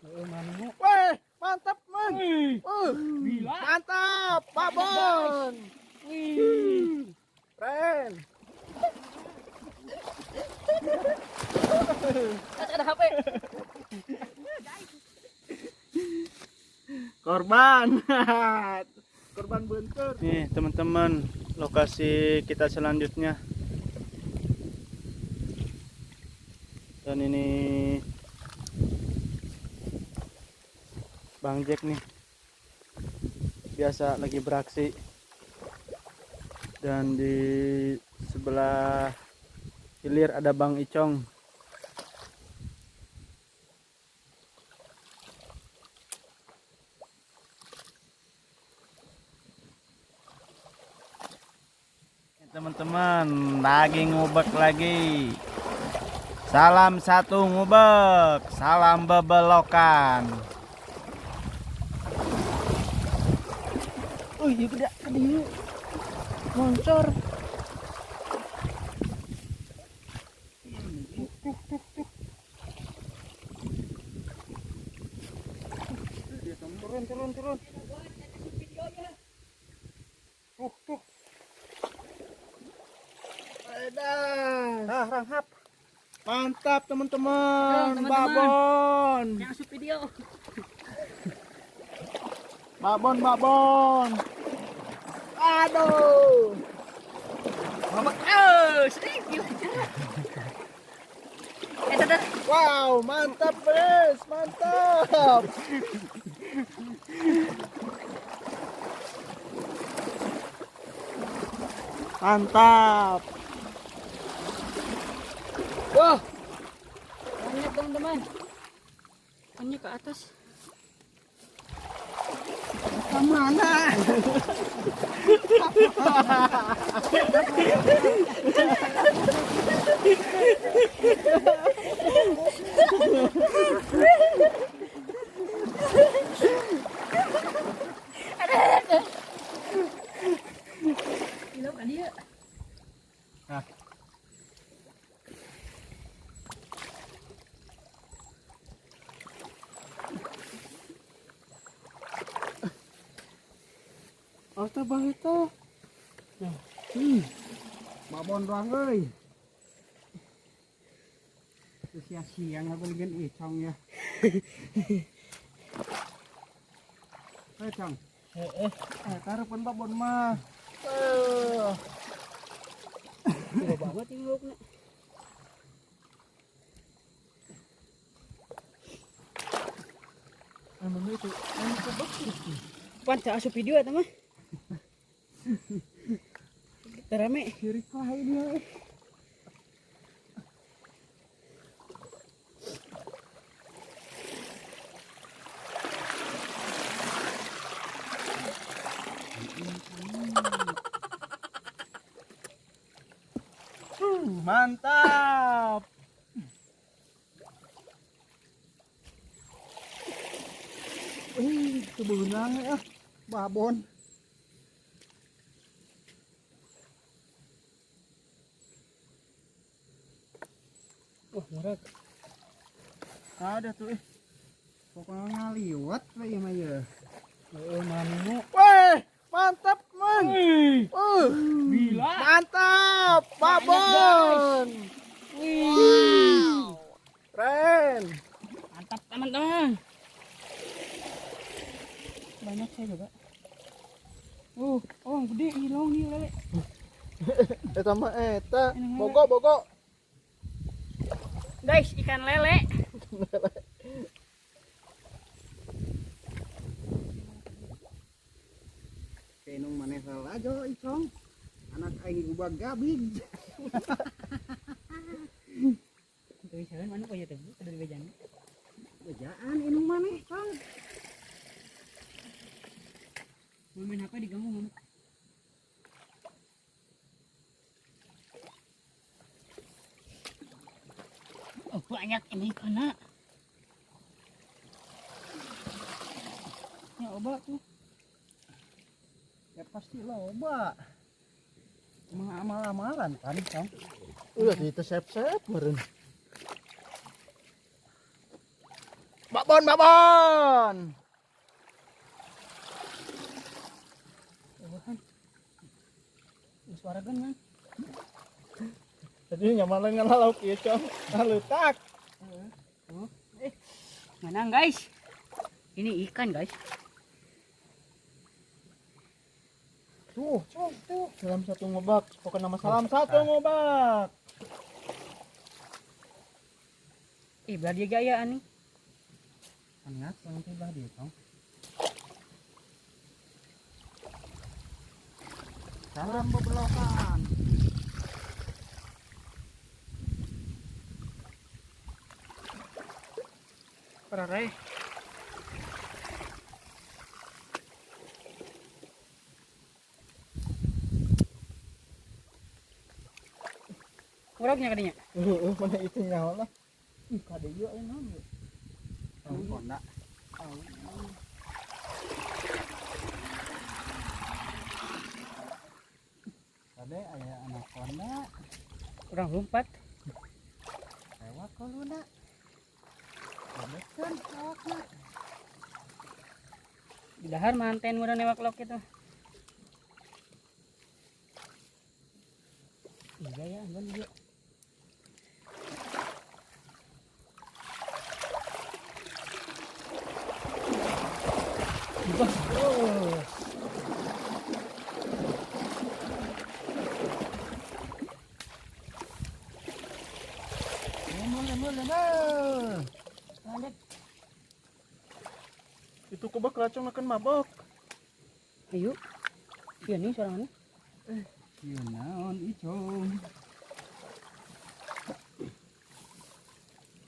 Weh, mantap man. Gila. Mantap, babon. Keren. Ada HP. Korban. Korban bentur. Nih teman-teman, lokasi kita selanjutnya. Dan ini Bang Jack nih, biasa lagi beraksi. Dan di sebelah hilir ada Bang Icong. Teman-teman, lagi ngubek lagi. Salam satu ngubek, salam bebelokan. Iya gede dia. Moncor. Turun. Tuh. Ranghap. Mantap teman-teman. Babon. Yang asup video. Babon. Aduh. Mama, sering gila. Dadah. Wow, mantap Bres, mantap. Mantap. Wah. Banyak teman-teman. Ikannya ke atas. Kemana? Gila kan dia. Nah. Ata bahita. Babon doang euy. Sia-sia ngabelkeun icong ya. Cong. Tarupan babon mah. Gila banget ini lauknya. Emang itu, Panca asup video eta mah. Terame. sirik lah ini. Mantap. Kebeunang ya, babon. Wah, murah. Ada tuh pokoknya ngaliwat lah ya mah ya. Manu. Weh, mantap man. Gila. Mantap, babon. Wow. Keren. Mantap teman-teman. Banyak saya juga. Oh, gede hilang nih lele. Eta mah eta, bogo. Guys, ikan lele. Kenung maneh aja icong. Anak aing ubah gabig. Tuh, jalan mana punya tuh? Ada di bejana. Bejaan inung maneh, Cong. Mau main apa di kamu? Oh, banyak ini ikannya. Ya obat tuh. Ya pasti loba. Emang amal-amalan kan, Cong? Udah kita sep-sep meureun. Babon, babon. Suara gan. Jadi nyaman ngalauk ieu, Cong. Ngaletak. Mana guys? Ini ikan guys. Tuh, Cong, tuh. Dalam satu ngobak. Pokoknya nama salam satu ngobak. Belah dia gaya ani. Hangat yang tiba di tong. Salam bebelokan. Pararay. Uragnya kadinya. Mana itu nyawa lah. Kade ieu aya naon. Tong konda. Tadi aya anaconda. Urang lompat. Lewat koluna. Bebekan awakna. Di dahar manten murah newak lok itu. Iya ya, kan dia. Lanjut. Itu kubak racun makan mabok. Ayo. Iya nih sorangan. Ieu naon icung.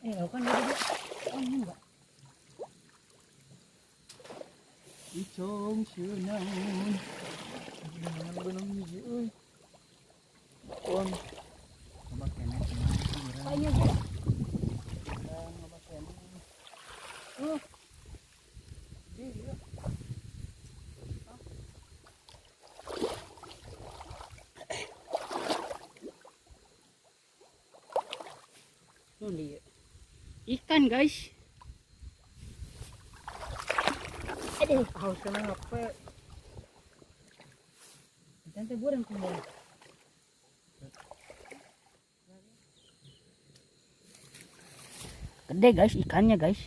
Kan dia. Oh, ini enggak. Icung sieu naon. Jangan benang hiji euy. Pon. Coba kene. Ayo. Dia. Ikan guys. Aduh, Haus kena ngape? nanti burang kembali. Gede guys ikannya guys.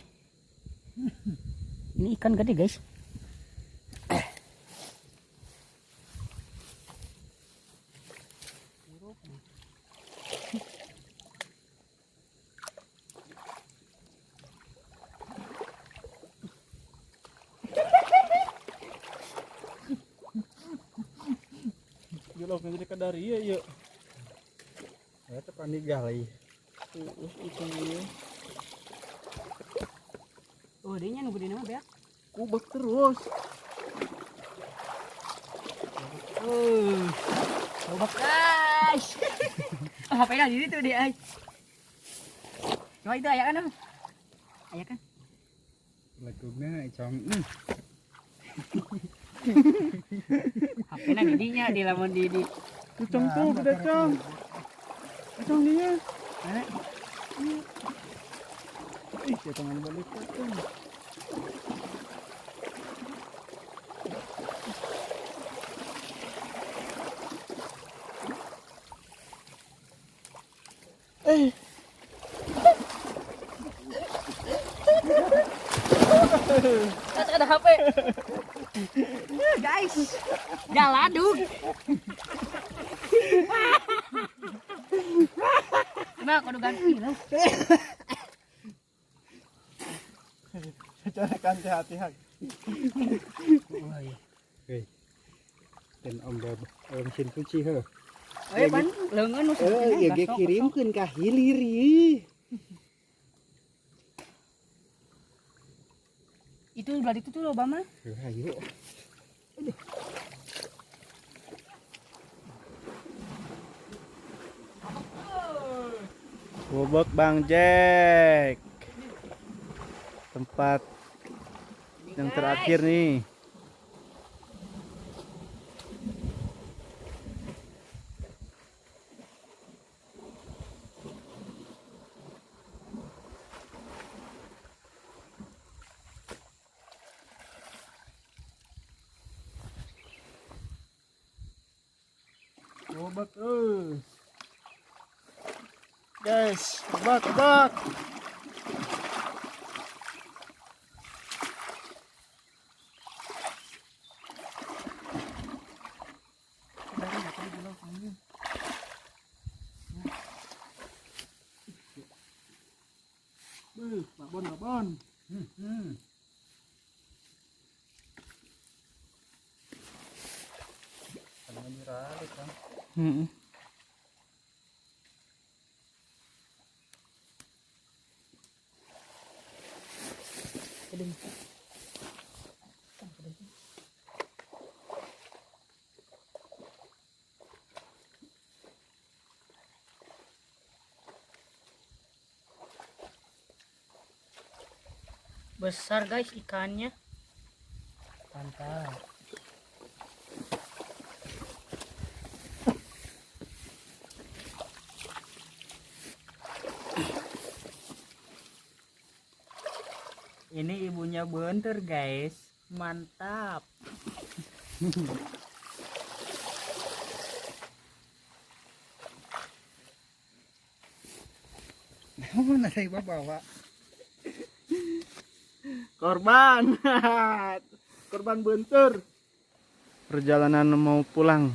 Ini ikan gede guys. Julok jadi kadari ieu ieu. Eta pandi gali. Ikan ieu. Oh, dia nunggu di nama ya. Kubak terus. Coba guys. HP nya di situ dia. Coba itu ayah kan? Ayah kan? Legugna icung. HP nya didinya di lamun di. Cong tuh gede cong. Cong dia. Ih, dia tangan balik cong. Ada HP. Guys, jaladuk. Nah, kudu ganti lah. Secara kan hati-hati. Dan om mesin cuci he. Pan, leungeun nu Ya ge kirimkeun ka hilir ieu. Itu belah itu tuh loba mah. Ayo. Bobok Bang Jack. Tempat yang terakhir nih. ngebak guys, ngebak. Babon. Karena diralik kan. Besar guys ikannya. Mantap. Ini ibunya bentar guys. Mantap. Mana saya bawa? Korban. Korban bentur. Perjalanan mau pulang.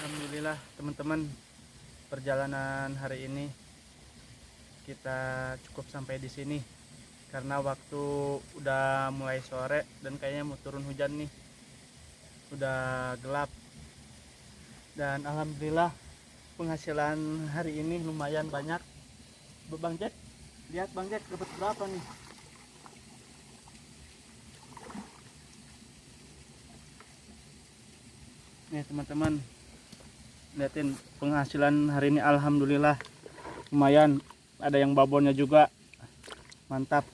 Alhamdulillah teman-teman, perjalanan hari ini kita cukup sampai di sini karena waktu udah mulai sore dan kayaknya mau turun hujan nih, udah gelap. Dan alhamdulillah penghasilan hari ini lumayan banyak. Bang Jack, lihat Bang Jack dapat berapa nih? Nih teman-teman, lihatin penghasilan hari ini alhamdulillah lumayan, ada yang babonnya juga. Mantap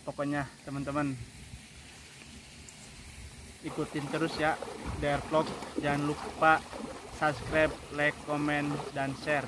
pokoknya teman-teman, ikutin terus ya DR Vlog, jangan lupa subscribe, like, komen, dan share.